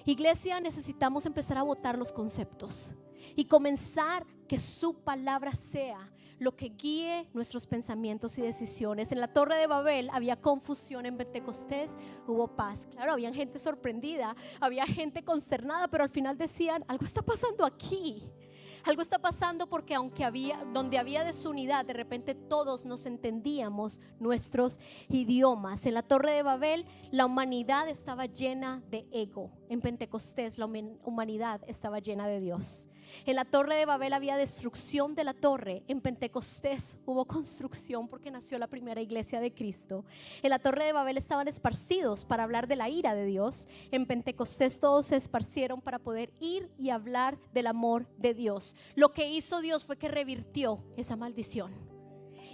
Iglesia, necesitamos empezar a botar los conceptos y comenzar que su palabra sea lo que guíe nuestros pensamientos y decisiones. En la Torre de Babel había confusión, en Pentecostés hubo paz. Claro, había gente sorprendida, había gente consternada, pero al final decían: algo está pasando aquí. Algo está pasando, porque donde había desunidad, de repente todos nos entendíamos nuestros idiomas. En la Torre de Babel la humanidad estaba llena de ego. En Pentecostés la humanidad estaba llena de Dios. En la Torre de Babel había destrucción de la torre. En Pentecostés hubo construcción, porque nació la primera iglesia de Cristo. En la Torre de Babel estaban esparcidos para hablar de la ira de Dios. En Pentecostés todos se esparcieron para poder ir y hablar del amor de Dios. Lo que hizo Dios fue que revirtió esa maldición.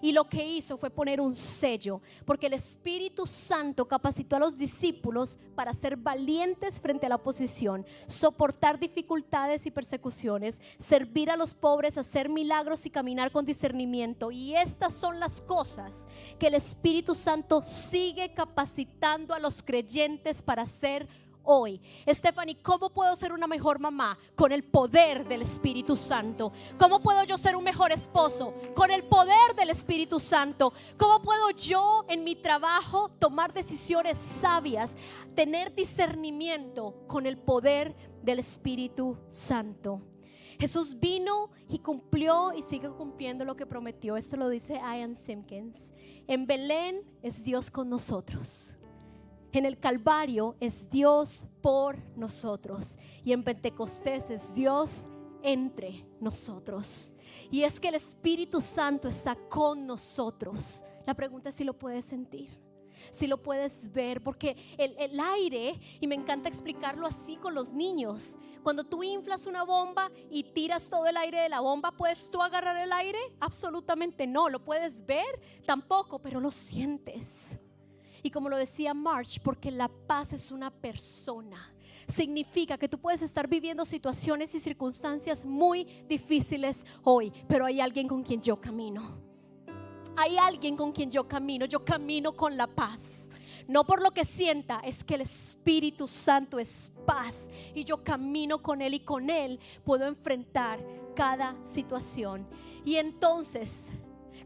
Y lo que hizo fue poner un sello, porque el Espíritu Santo capacitó a los discípulos para ser valientes frente a la oposición, soportar dificultades y persecuciones, servir a los pobres, hacer milagros y caminar con discernimiento. Y estas son las cosas que el Espíritu Santo sigue capacitando a los creyentes para hacer hoy. Stephanie, ¿cómo puedo ser una mejor mamá? Con el poder del Espíritu Santo. ¿Cómo puedo yo ser un mejor esposo? Con el poder del Espíritu Santo. ¿Cómo puedo yo en mi trabajo tomar decisiones sabias, tener discernimiento? Con el poder del Espíritu Santo. Jesús vino y cumplió y sigue cumpliendo lo que prometió. Esto lo dice Ian Simpkins. En Belén es Dios con nosotros. En el Calvario es Dios por nosotros. Y en Pentecostés es Dios entre nosotros. Y es que el Espíritu Santo está con nosotros. La pregunta es si lo puedes sentir, si lo puedes ver, porque el aire, y me encanta explicarlo así con los niños, cuando tú inflas una bomba y tiras todo el aire de la bomba, ¿puedes tú agarrar el aire? Absolutamente no. ¿Lo puedes ver? Tampoco, pero lo sientes. Y como lo decía March, porque la paz es una persona. Significa que tú puedes estar viviendo situaciones y circunstancias muy difíciles hoy, pero hay alguien con quien yo camino. Hay alguien con quien yo camino con la paz. No por lo que sienta, es que el Espíritu Santo es paz y yo camino con Él y con Él puedo enfrentar cada situación. Y entonces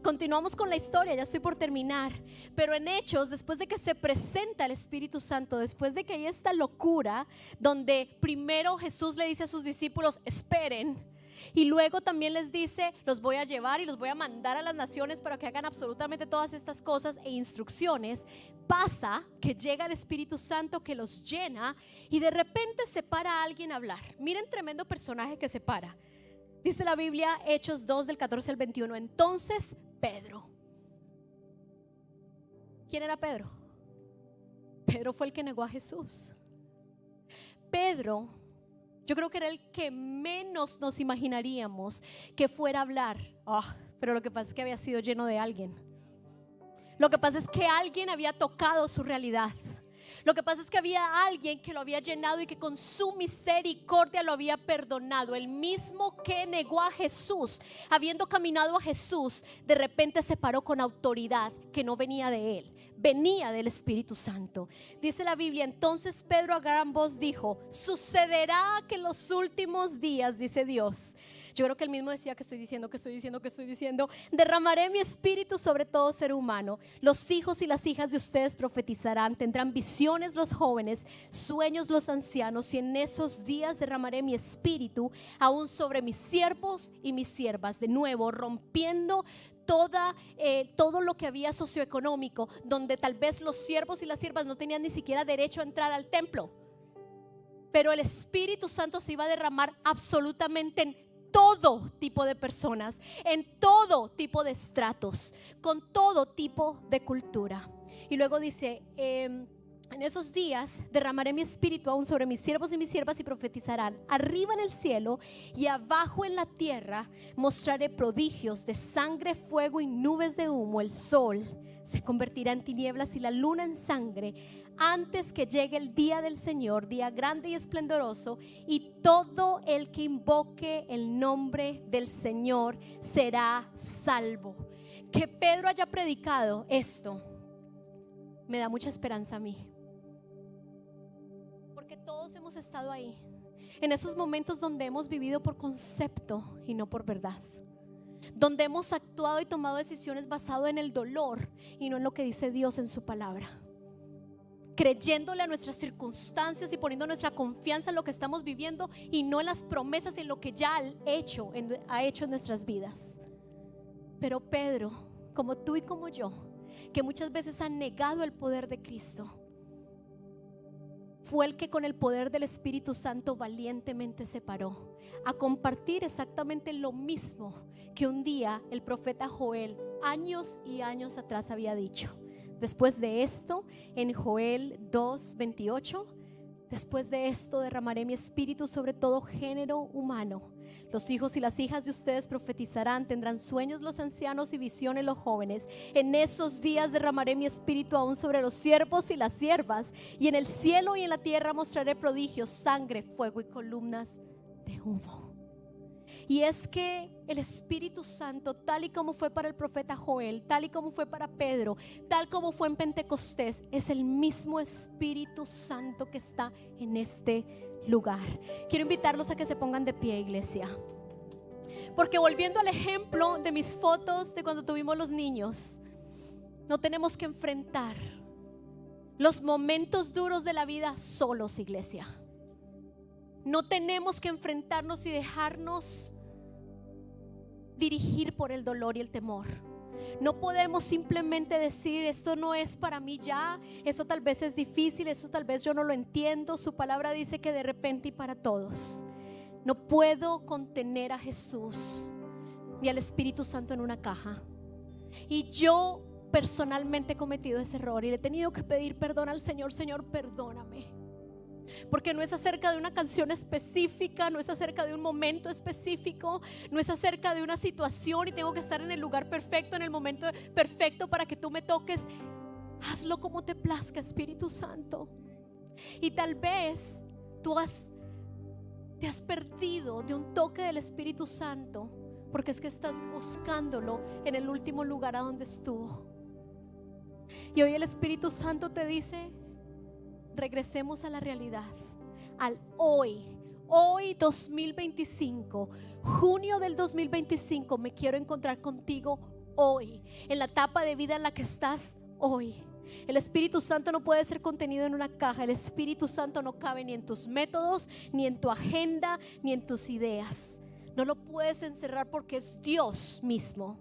continuamos con la historia, ya estoy por terminar. Pero en Hechos, después de que se presenta el Espíritu Santo, después de que hay esta locura donde primero Jesús le dice a sus discípulos, esperen. Y luego también les dice, los voy a llevar y los voy a mandar a las naciones para que hagan absolutamente todas estas cosas e instrucciones. Pasa que llega el Espíritu Santo que los llena y de repente se para a alguien a hablar. Miren, tremendo personaje que se para. Dice la Biblia, Hechos 2 del 14 al 21. Entonces Pedro. ¿Quién era Pedro? Pedro fue el que negó a Jesús. Pedro, yo creo que era el que menos nos imaginaríamos que fuera a hablar. Pero lo que pasa es que había sido lleno de alguien. Lo que pasa es que alguien había tocado su realidad. Lo que pasa es que había alguien que lo había llenado y que con su misericordia lo había perdonado. El mismo que negó a Jesús, habiendo caminado a Jesús, de repente se paró con autoridad que no venía de él, venía del Espíritu Santo. Dice la Biblia, entonces Pedro a gran voz dijo, sucederá que en los últimos días, dice Dios. Yo creo que él mismo decía que estoy diciendo, derramaré mi espíritu sobre todo ser humano. Los hijos y las hijas de ustedes profetizarán, tendrán visiones los jóvenes, sueños los ancianos, y en esos días derramaré mi espíritu aún sobre mis siervos y mis siervas. De nuevo, rompiendo todo lo que había socioeconómico, donde tal vez los siervos y las siervas no tenían ni siquiera derecho a entrar al templo, pero el Espíritu Santo se iba a derramar absolutamente en todo tipo de personas, en todo tipo de estratos, con todo tipo de cultura. Y luego dice, en esos días derramaré mi espíritu aún sobre mis siervos y mis siervas y profetizarán. Arriba en el cielo y abajo en la tierra mostraré prodigios de sangre, fuego y nubes de humo. El sol se convertirá en tinieblas y la luna en sangre antes que llegue el día del Señor, día grande y esplendoroso, y todo el que invoque el nombre del Señor será salvo. Que Pedro haya predicado esto me da mucha esperanza a mí, porque todos hemos estado ahí, en esos momentos donde hemos vivido por concepto y no por verdad, donde hemos actuado y tomado decisiones basado en el dolor y no en lo que dice Dios en su palabra, creyéndole a nuestras circunstancias y poniendo nuestra confianza en lo que estamos viviendo y no en las promesas y en lo que ya ha hecho en nuestras vidas. Pero Pedro, como tú y como yo, que muchas veces han negado el poder de Cristo, fue el que con el poder del Espíritu Santo valientemente se paró a compartir exactamente lo mismo que un día el profeta Joel años y años atrás había dicho. Después de esto, en Joel 2:28, después de esto derramaré mi espíritu sobre todo género humano. Los hijos y las hijas de ustedes profetizarán, tendrán sueños los ancianos y visiones los jóvenes. En esos días derramaré mi espíritu aún sobre los siervos y las siervas, y en el cielo y en la tierra mostraré prodigios, sangre, fuego y columnas de humo. Y es que el Espíritu Santo, tal y como fue para el profeta Joel, tal y como fue para Pedro, tal como fue en Pentecostés, es el mismo Espíritu Santo que está en este lugar. Quiero invitarlos a que se pongan de pie, iglesia. Porque volviendo al ejemplo de mis fotos de cuando tuvimos los niños, no tenemos que enfrentar los momentos duros de la vida solos, iglesia. No tenemos que enfrentarnos y dejarnos dirigir por el dolor y el temor. No podemos simplemente decir: esto no es para mí ya, esto tal vez es difícil, esto tal vez yo no lo entiendo. Su palabra dice que de repente y para todos. No puedo contener a Jesús ni al Espíritu Santo en una caja. Y yo personalmente he cometido ese error y le he tenido que pedir perdón al Señor. Señor, perdóname. Porque no es acerca de una canción específica, no es acerca de un momento específico, no es acerca de una situación y tengo que estar en el lugar perfecto, en el momento perfecto para que tú me toques. Hazlo como te plazca, Espíritu Santo. Y tal vez tú te has perdido de un toque del Espíritu Santo porque es que estás buscándolo en el último lugar a donde estuvo. Y hoy el Espíritu Santo te dice: regresemos a la realidad, al hoy 2025, junio del 2025. Me quiero encontrar contigo hoy, en la etapa de vida en la que estás hoy. El Espíritu Santo no puede ser contenido en una caja. El Espíritu Santo no cabe ni en tus métodos, ni en tu agenda, ni en tus ideas. No lo puedes encerrar porque es Dios mismo.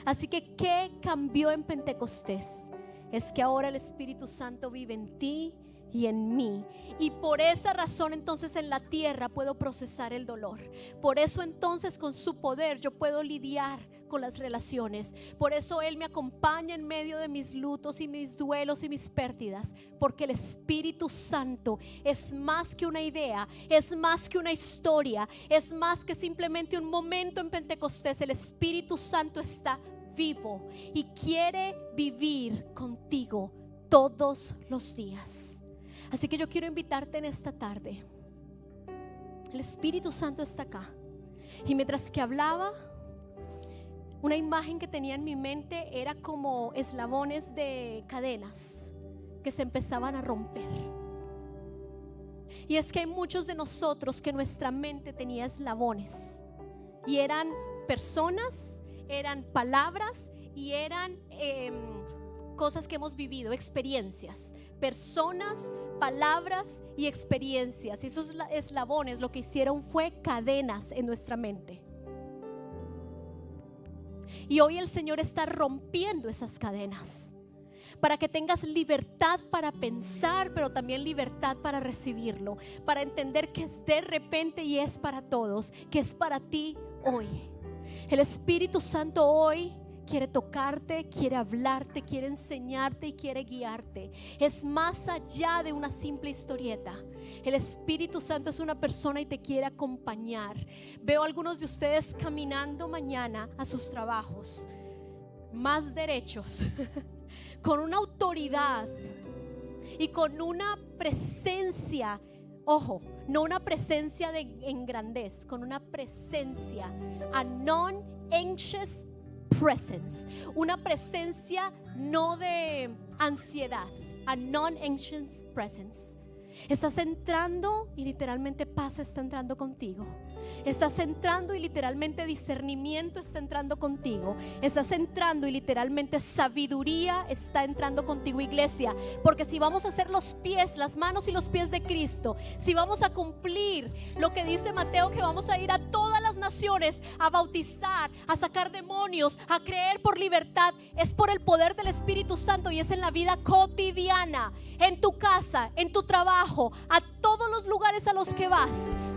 Así que, ¿qué cambió en Pentecostés? Es que ahora el Espíritu Santo vive en ti y en mí, y por esa razón entonces en la tierra puedo procesar el dolor. Por eso entonces con su poder yo puedo lidiar con las relaciones. Por eso Él me acompaña en medio de mis lutos y mis duelos y mis pérdidas, porque el Espíritu Santo es más que una idea, es más que una historia, es más que simplemente un momento en Pentecostés. El Espíritu Santo está vivo y quiere vivir contigo todos los días. Así que yo quiero invitarte en esta tarde. El Espíritu Santo está acá. Y mientras que hablaba, una imagen que tenía en mi mente era como eslabones de cadenas que se empezaban a romper. Y es que hay muchos de nosotros que nuestra mente tenía eslabones. Y eran personas, eran palabras y eran cosas que hemos vivido, experiencias. Personas, palabras y experiencias. Y esos eslabones lo que hicieron fue cadenas en nuestra mente. Y hoy el Señor está rompiendo esas cadenas para que tengas libertad para pensar, pero también libertad para recibirlo, para entender que es de repente y es para todos, que es para ti hoy. El Espíritu Santo hoy quiere tocarte, quiere hablarte, quiere enseñarte y quiere guiarte. Es más allá de una simple historieta. El Espíritu Santo es una persona y te quiere acompañar. Veo a algunos de ustedes caminando mañana a sus trabajos, más derechos, con una autoridad y con una presencia. Ojo, no una presencia de engrandez, con una presencia, a non-anxious presence, una presencia no de ansiedad, a non-anxious presence. Estás entrando y literalmente paz está entrando contigo. Estás entrando y literalmente discernimiento está entrando contigo. Estás entrando y literalmente sabiduría está entrando contigo, iglesia. Porque si vamos a hacer los pies, las manos y los pies de Cristo, si vamos a cumplir lo que dice Mateo, que vamos a ir a todas las naciones a bautizar, a sacar demonios, a creer por libertad, es por el poder del Espíritu Santo y es en la vida cotidiana, en tu casa, en tu trabajo, a todos los lugares a los que vas.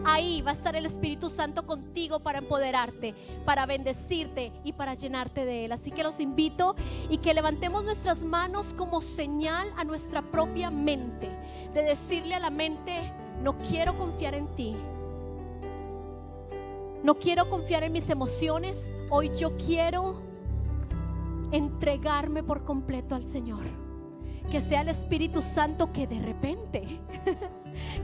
Ahí va a estar el Espíritu Santo contigo para empoderarte, para bendecirte y para llenarte de Él. Así que los invito y que levantemos nuestras manos como señal a nuestra propia mente, de decirle a la mente: no quiero confiar en ti, no quiero confiar en mis emociones. Hoy yo quiero entregarme por completo al Señor. Que sea el Espíritu Santo que de repente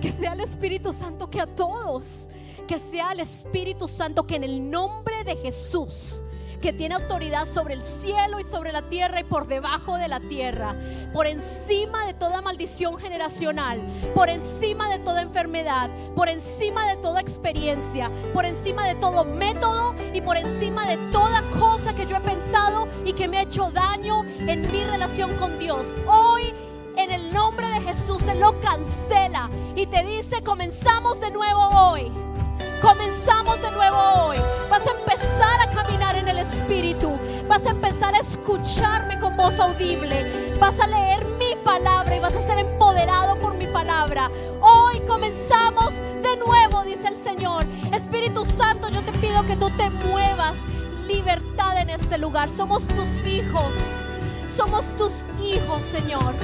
Que sea el Espíritu Santo que a todos, que sea el Espíritu Santo que en el nombre de Jesús, que tiene autoridad sobre el cielo y sobre la tierra y por debajo de la tierra, por encima de toda maldición generacional, por encima de toda enfermedad, por encima de toda experiencia, por encima de todo método y por encima de toda cosa que yo he pensado y que me ha hecho daño en mi relación con Dios. Hoy, en el nombre de Jesús, Él lo cancela y te dice: comenzamos de nuevo hoy. Comenzamos de nuevo hoy. Vas a empezar a caminar en el Espíritu. Vas a empezar a escucharme con voz audible. Vas a leer mi palabra y vas a ser empoderado por mi palabra. Hoy comenzamos de nuevo, dice el Señor. Espíritu Santo, yo te pido que tú te muevas. Libertad en este lugar. Somos tus hijos. Somos tus hijos, Señor.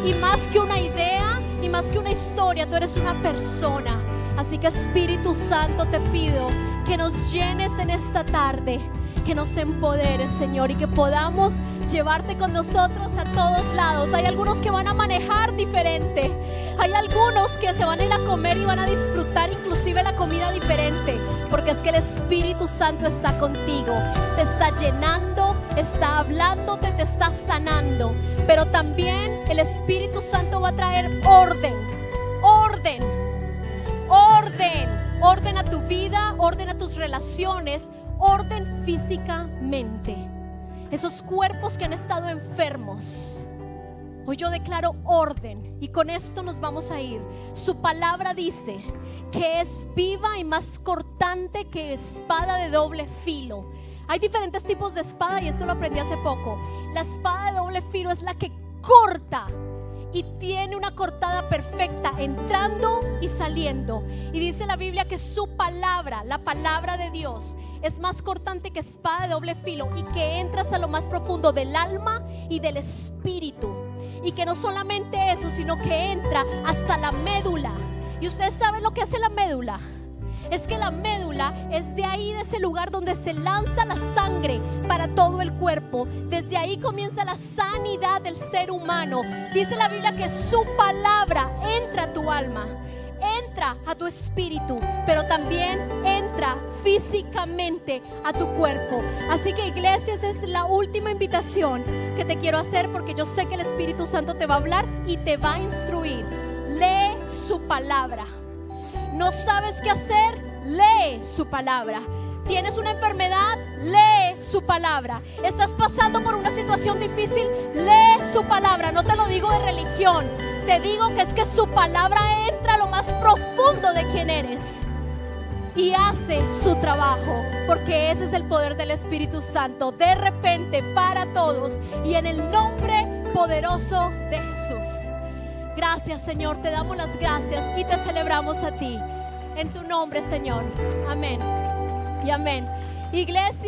Y más que una idea y más que una historia, tú eres una persona. Así que Espíritu Santo, te pido que nos llenes en esta tarde, que nos empoderes, Señor, y que podamos llevarte con nosotros a todos lados. Hay algunos que van a manejar diferente. Hay algunos que se van a ir a comer y van a disfrutar inclusive la comida diferente, porque es que el Espíritu Santo está contigo, te está llenando, está hablándote, te está sanando. Pero también el Espíritu Santo va a traer orden, orden. Orden a tu vida, orden a tus relaciones, orden físicamente. Esos cuerpos que han estado enfermos, hoy yo declaro orden y con esto nos vamos a ir. Su palabra dice que es viva y más cortante que espada de doble filo. Hay diferentes tipos de espada y eso lo aprendí hace poco. La espada de doble filo es la que corta y tiene una cortada perfecta entrando y saliendo. Y dice la Biblia que su palabra, la palabra de Dios, es más cortante que espada de doble filo y que entra hasta lo más profundo del alma y del espíritu. Y que no solamente eso, sino que entra hasta la médula. Y ustedes saben lo que hace la médula. Es que la médula es de ahí, de ese lugar donde se lanza la sangre para todo el cuerpo. Desde ahí comienza la sanidad del ser humano. Dice la Biblia que su palabra entra a tu alma, entra a tu espíritu, pero también entra físicamente a tu cuerpo. Así que, iglesia, esa es la última invitación que te quiero hacer, porque yo sé que el Espíritu Santo te va a hablar y te va a instruir. Lee su palabra. ¿No sabes qué hacer? Lee su palabra. ¿Tienes una enfermedad? Lee su palabra. ¿Estás pasando por una situación difícil? Lee su palabra. No te lo digo de religión, te digo que es que su palabra entra a lo más profundo de quién eres y hace su trabajo, porque ese es el poder del Espíritu Santo, de repente, para todos, y en el nombre poderoso de Jesús. Gracias, Señor, te damos las gracias y te celebramos a ti. En tu nombre, Señor. Amén y amén. Iglesia.